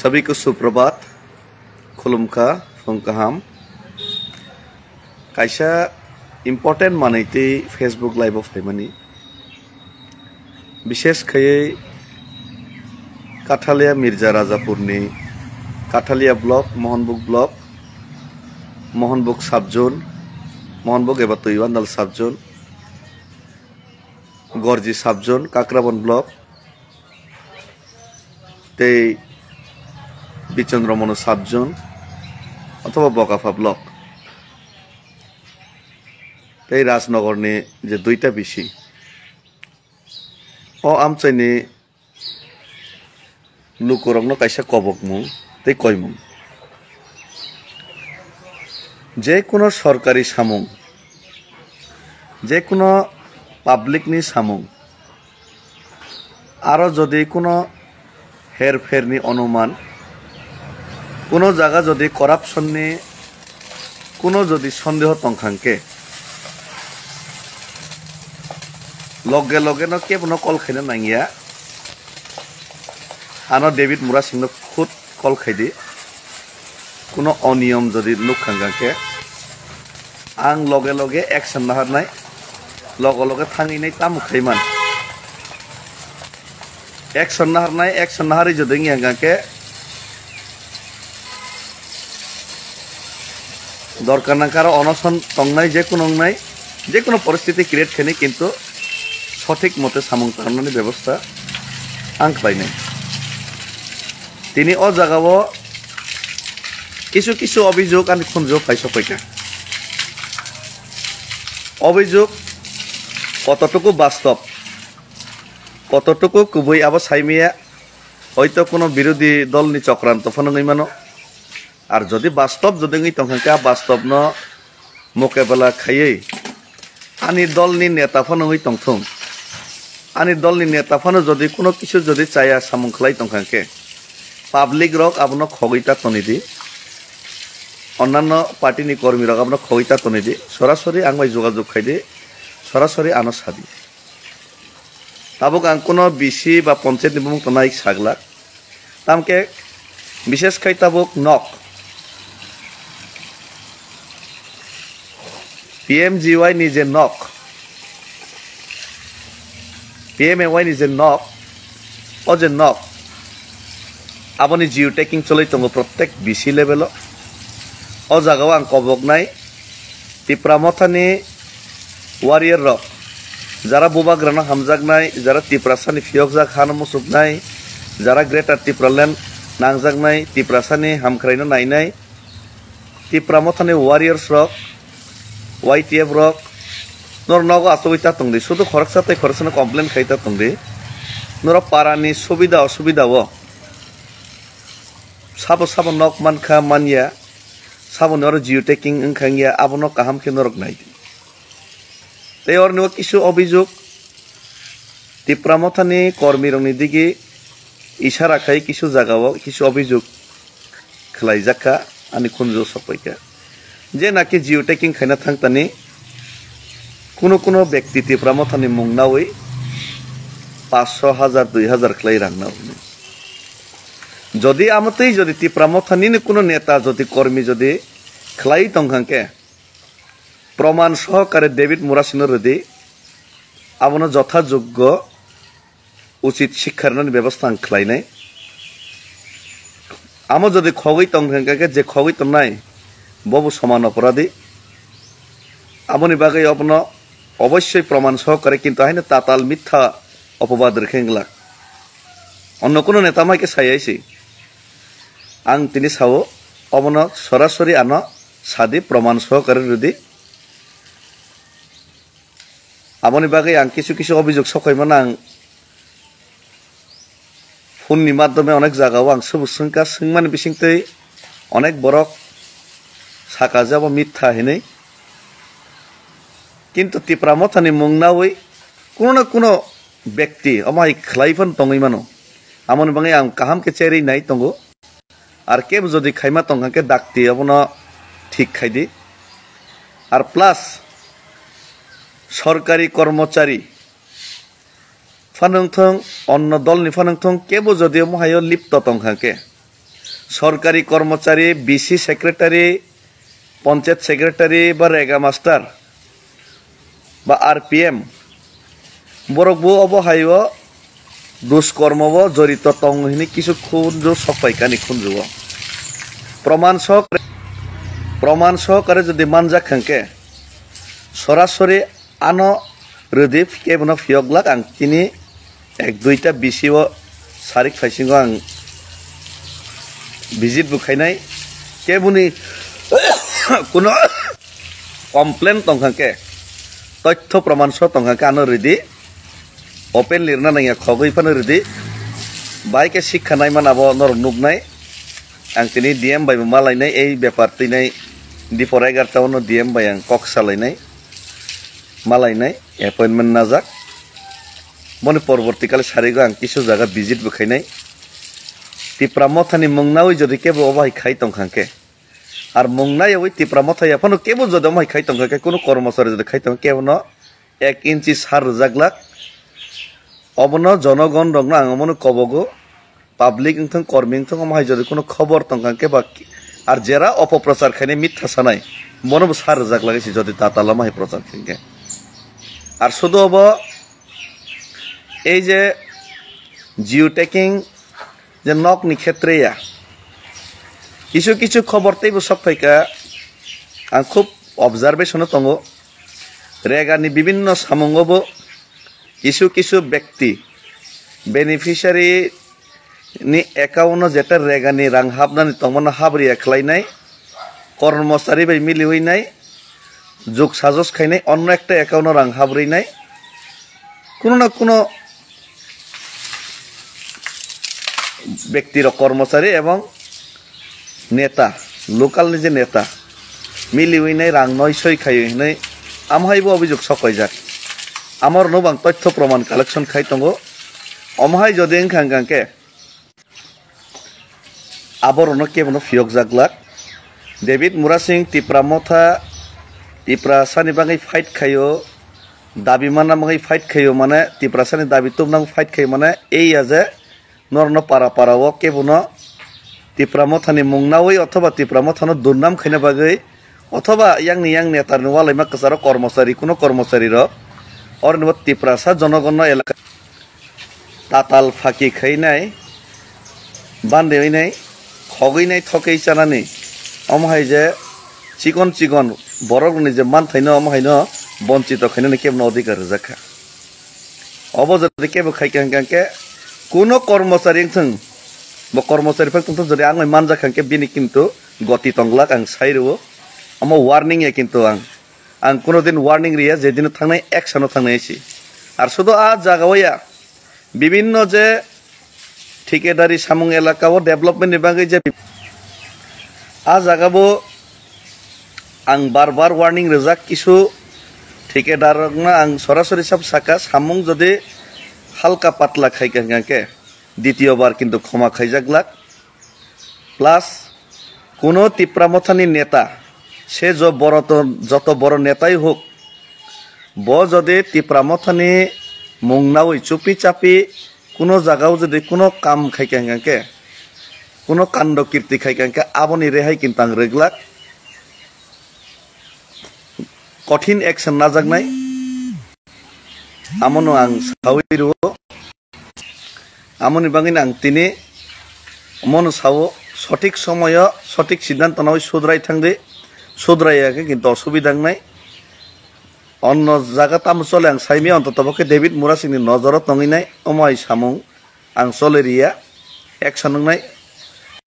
सभी को सुप्रभात खुलुमखा फुंकाहाम कायसा इम्पोर्टेंट मानैते फेसबुक लाइव फाइमानी विशेष खयै काठालिया मिर्जा राजापुरनि काठालिया ब्लक मोहनबुक साबजोन मोहनबुक एबा तैवान्दाल साबजोन गरजी साबजोन काकराबन ब्लक ते बिचन्द्रमनु साबजोन अथवा बकाफा ब्लक ते राजनगरनि जे दुईटा बिसि आमचाइनि लुकुरंनो कायसा कबकमु ते कयमु जे कोनो सरकारी सामुं जे कोनो पाब्लिकनि सामुं आरो जदि कोनो हेरफेरनि अनुमान कोनो जागा जदि करापशननि कोनो जदि सन्देह तंखांके लगे लगे न केबनो कल खायनो नांगिया आनो डेविड मुरा सिंनो खुद कल खायदि कोनो अनियम जदि नुखांगाके आं लगे लगे एक्शन नाहारनाय लगे लगे थांगिनाय तामुखैमान एक्शन नाहारि जदि गियांगाके दरकार नांकार अनशन तंगनाय जे कोनो परिस्थिति क्रिएट खायनि किन्तु सठिक मते सामुं खालामनायनि व्यवस्था आं खालायनाय तिनि अ जागायाव किछु अभियोग आंनि खुनजो फायसफैका अभियोग कतटुकु बास्तव कतटुकु गुबै आबो साइमिया हयतो कोनो बिरोधी दलनि चक्रांत फनङै मानो और जदि बास्तव जदि तंखांका बास्तव न मुकाबला खायै आनि दलनि नेताफोरनो तंथुं आनि दलनि नेताफोरनो जदि कोनो किछु जदि चाया सामुंखलाय तंखांके पाब्लिक रक आपनो खगैता तनिदि अन्यान्य पार्टीनि कर्मी रक आपनो खगैता तनिदि सरासरि आंबाय जोगाजोग खायदि सरासरि आनो सादि ताबुक आं कोनो बिसि बा पञ्चायत निबुं तनाय सागला तामके विशेष खाय ताबुक नक PMGY नि जे नक PMAY नि जे नक ओ जे नक आबनि जिउ टेकिंग चलै तंगो प्रत्येक बिसि लेभेल ओ जागाव आं कबकनाय तिप्रामथानि वारियर रक जारा बुबाग्राना हामजागनाय जारा तिप्रासानि फियकजा खानो मुसुबनाय जारा ग्रेटार तिप्रालेण्ड नांजागनाय तिप्रासानि हामख्रायनो नायनाय तिप्रामथानि वारियर्स रक YTF रक नर नगो आसुबिता तंदि शुधु खरकसाते खरसना कमप्लेन खायता तंदि नर पारानि सुबिदा असुबिदा वो साबो नक मानखा मानिया साबो नर जिउ टेकिंग ओंखांगिया आबनो काहाम के नरक नाय ते और नो किछु अभियोग तिप्रामथानि कर्मी रंनि दिगि इशारा खाय किछु जागाव किछु अभियोग खलायजाका आनि खुनजो सपैका जे नाकि जिउ टेकिंग खायना थांतानि कोनो व्यक्ति तिप्रामथानि मुंनावै 500 1000 2000 खलाय रांनावै जदि आमतै जदि तिप्रामथानि कोनो नेता जदि कर्मी जदि खलाय तंखांके प्रमाण सहकारे डेविड मुरासिनो रदि आबनो यथायोग्य उचित शिक्षानि व्यवस्था खलायनाय आमो जदि खगै तंखांके जे खगै तंनाय बबु समान अपराधी आमनि बागै अपनो अवश्य प्रमाण सहकारे किन्तु हायनो ताताल मिथ्या अपवाद रेखेंगला अन्य कोनो नेता माइके सायाइसि आं तिनि सावो अबनो सरासरि आनो सादि प्रमाण सहकारे रदि आमनि बागै आं किछु अभियोग सखायमान आं फोननि माध्यमे अनेक जागाव आं सुबुसंका सोंमान बिसिंतै अनेक बरक साकाजाबो मिथ्या हेनै किन्तु तिप्रामथानि मुंनावै कोनो व्यक्ति अमाय खलायफोन तङै मानो आमनि बागै आं काहाम के चेरै नाय तंगो आर केब जदि खायमा तंगाके दाक्ति अबनो ठीक खायदि आर प्लास सरकारी कर्मचारी फानंथों अन्न दल नि फानंथों केबो जदियो महायो लिप्त तंखाके সরকারি কর্মচারী বিসি সেক্রেটারি পঞ্চায়েত সেক্রেটারি বা রেগা মাস্টার বা আরপিএম বরকবো অবহাইও দুষ্কর্মব জড়িত তংহিনী কিছু খুঞ্জু সফাইকানি খুঞ্জুব প্রমাণ সহকারে যদি মানজাক খাঙ্কে সরাসরি আনো রোদে কেবনো ফিয়গলাক আং তিনি এক দুইটা বিসিও সারিক ফাইসিং আং ভিজিট বুখাইনাই কেবুনি কোনো কমপ্লেন তংখাঙ্কে তথ্য প্রমাণ সহ তংখাঙ্কে আনো রেডি ওপেন লিरना नाया खगै फानो रेडि बाइके शिक्षा नाय मानाबो नर नुगनाय आं तिनि डीएम बाय मालायनाय ए बेपार तिनाय दिपर 11 टाउन डीएम बाय आं कक सालायनाय मालायनाय अपॉइंटमेंट नाजाक बने परवर्तीकाले सारिगो आं किछु जागा विजिट बुखायनाय तिप्रा मथानि मंगनावै जदि केबो अबाय खाय तंखांके आर मंगनाय ओइ तिप्रा मथाया फनो केबो जदि अबाय खाय तंखांके कोनो कर्मचारी जदि खाय तंखांके केबो 1 इंची सार जागलाक অবন জনগণ রংনা আঙমনো কবগো পাবলিক ইনথং কর্মী ইনথং আমায় যদি কোনো খবর তংকাকে বা আর জেরা অপপ্রচার খাইনে মিথ্যা সানাই মনব সার জাগ লাগাইছি যদি তাতালা মাই প্রচার খাইকে আর শুধু অব এই যে জিও টেকিং যে নকনি ক্ষেত্রেয়া কিছু কিছু খবর তেইব সবফাইকা আং খুব অবজারভেশন দङ রেগানি বিভিন্ন সামঙ্গব কিছু কিছু ব্যক্তি বেনিফিশিয়ারি নি একাউন্ট যেটা রেগানি রাং হাবনানি তমন হাবরি একলাইনাই কর্মচারী বাই মিলি হইনাই যোগ সাজস খাইনাই অন্য একটা একাউন্ট রাং হাবরিনাই কোনো না কোনো ব্যক্তির কর্মচারী এবং নেতা লোকাল যে নেতা মিলি হইনাই রাং 900 খাই হইনাই আমহাইবো অভিযোগ সকাই যাক আমার নবাং তথ্য প্রমাণ কালেকশন খাই দङ অমহাই যদি খাঙ্গাंके আবরণ কেবনো ফিয়ক জাগলাক ডেভিড মুরা সিং তিপ্রা মথা তিপ্রা সানি বাঙাই ফাইট খাইও দাবি মানা বাঙাই ফাইট খাইও মানে তিপ্রা সানি দাবি তুমনাং ফাইট খাই মানে এই আজে নরন পারা পারাও কেবনো তিপ্রা মথানি মুংনাওই অথবা তিপ্রা মথানো দুর্নাম খাইনা বাগৈ অথবা ইয়াংনি ইয়াং নেতারনি ওয়ালাইমা কাসার কর্মচারী কোনো কর্মচারীর और तिप्रासा जनगण एलाका ताताल फाकी खैनाय बान्देनाय खगैनाय थकै चानानि अमहाय जे चिकन चिकन बरगनि जे मानथायनो अमहायनो बंचित खैनानि केबनो अधिकार जाखा अबजदि केबो खायखांके कोनो कर्मचारी थं बा कर्मचारी फक्तं जदि आंलाय मानजाखांके बिनि किन्तु गति तंगलाक आं साइरो अमो वार्निं ए किन्तु आं कोनो दिन वार्निं रिया जेदिन थांनाय एक्शनआव थांनायसि आर शुधु आ जागावया विभिन्न जे ठिकेदारी सामुं एलाकाव डेभलपमेन्टनि बागै जे आ जागाबो आं बार बार वार्निं रोजाक किछु ठिकेदारना आं सरासरि सब साका सामुं जदि हालका पातला खायखांके द्वितीय बार किन्तु क्षमा खायजागलाक प्लास कोनो तिप्रा मथानि नेता से जो बड़ যত বড় নেতাই হোক ব যদি তিপ্রামথানি মুংনাওই চুপি চাপি কোনো জায়গাও যদি কোনো কাম খাইকাঙ্কে কোনো কাণ্ড কীর্তি খাইকাঙ্কে আবনি রেহাই কিন্তু আং রেগলাক কঠিন অ্যাকশন না জাগনাই আমনো আং সাউইরো আমনি বাঙিন আং তিনি মন সাও সঠিক সময় সঠিক সিদ্ধান্ত নয় সুদরাই থাংদে सुद्रायाखै किन्तु असुबिदा नाय अन्न जागा ताम चले आं साइमे अन्ततपक्षे डेभिड मुरा सिंनि नजर तंगिनाय अमाय सामुं आं चलेरिया एक्शन नाय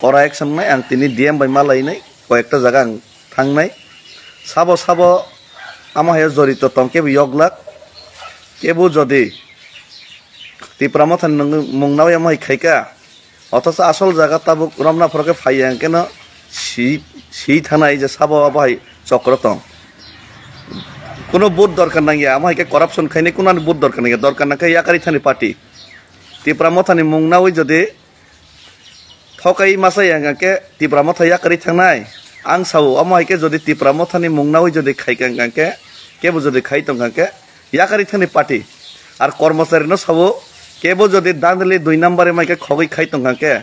करा एक्शन नाय आं तिनि डीएम बाय मालायनाय कयेकटा जागा आं थांनाय साबो साबो आमाय जरित तंकेबो यगलाक केबो जदि तिप्रामथान मुंगनाव आमाय खायका अथच आसल जागा ताबो रमनाफोरके फाइया केन सी थानाय जे साबो बाहाय चक्रतम कोनो बुथ दरकार नांगिया आमायके करापसन खायने कोनो बुथ दरकार नांगिया दरकार नांखाय याकारि थानि पार्टी तिप्रामथानि मुंगनावै जदि थकाय मासाय आंगाके तिप्रामथा याकारि थांनाय आं साव आमायके जदि तिप्रामथानि मुंगनावै जदि खायकांगाके केबो जदि खायतंगाके याकारि थानि पार्टी आर कर्मचारी न साव केबो जदि दांदलि 2 नम्बरे मायके खगै खायतंगाके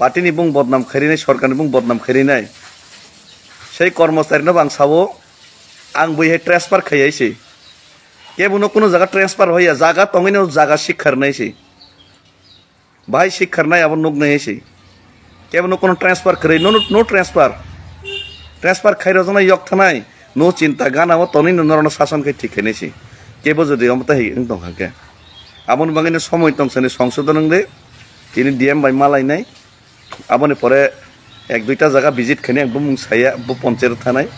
পার্টিনি বুং বদনাম খারিनाय सरकारनि बुं बदनाम खारिनाय সেই কর্মচারীনব আং সাবো আং বইহে ট্রান্সফার খাইয়াইছি কেবুনো কোনো জায়গা ট্রান্সফার হইয়া জায়গা তংইনো জায়গা শিক্ষার নাইছি ভাই শিক্ষার নাই আবার নুক নাইছি কেবুনো কোনো ট্রান্সফার খাই নো ট্রান্সফার খাই রজনা ইয়ক থানাই নো চিন্তা গানাও তনি নরন শাসন খাই ঠিক খাইনেছি কেবো যদি আমতা হি দং হাকে আমন বাঙিনে সময় তংসনে সংশোধন দে তিনি ডিএম বাই মালাই নাই আমনে পরে এক দুইটা জায়গা ভিজিট খাইনে একদম মুংসাইয়া পঞ্চায়েত থানায়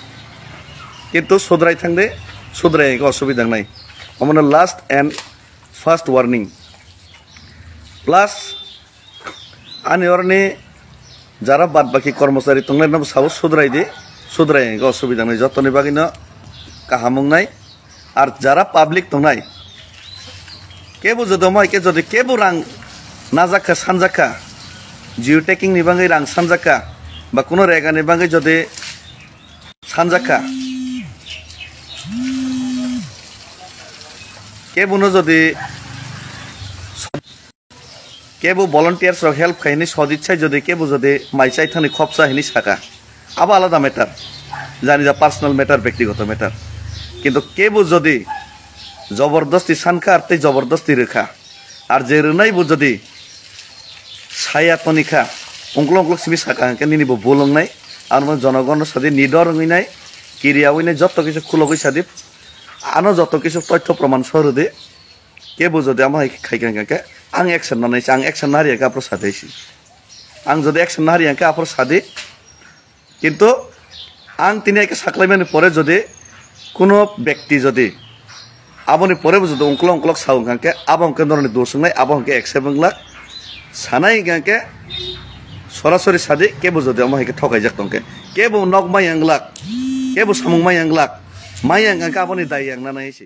কিন্তু সুদ্রাই থাকলে সুদ্রাই অসুবিধা নাই আমার last and first warning plus আনি অরনি যারা বাদ বাকি কর্মচারী তংলাই নাম সাবো সুদ্রাই দে সুদ্রাই অসুবিধা নাই যতনি বাকিন কাহামুং নাই আর যারা পাবলিক তংনাই কেবো যদি মাইকে যদি কেবো রাং নাজাকা সানজাকা জিও টেকিং नि बाङै रां सानजाका बा कोनो रेगानि बाङै जदि सानजाका केबुनो जदि केबु भलन्टियार्स रक हेल्प खाइनि सदिच्छाय जदि केबु जदि माइचाइ थानि खपसा हिनि साका आबा आलादा मैटार जानि जा पार्सोनल मैटार व्यक्तिगत मैटार किन्तु केबु जदि जबरदस्ती सानका आरते जबरदस्ती रेखा आर जे रोनाइबु जदि साया तनिखा अंकल अंकल सिबि साका के निनि बो बोलंनाय आरो जनगण सादि निडर हइनाय किरियावइने जत्त किछु खुलगै सादि आनो जत्त किछु तथ्य प्रमाण सरदे के बुझदे आमा खाइकां के आं एक्शन नायसि आं एक्शन नारिया का प्रसादैसि आं जदि एक्शन नारिया का आपर सादि किन्तु आं तिनि के साख्लाइमानि परे जदि कोनो व्यक्ति जदि आबनि परे बुझदो अंकल अंकल साउं के आबं के नरनि दोसंनाय आबं के एक्सेबंगला सानाय गाके सरासरि सादि केबो जदि आमा हेके ठकाय जाक्तंके केबो नक माय आंगलाक केबो सामुं माय आंगलाक माय आंगा का आबनि दाय आंना नायसि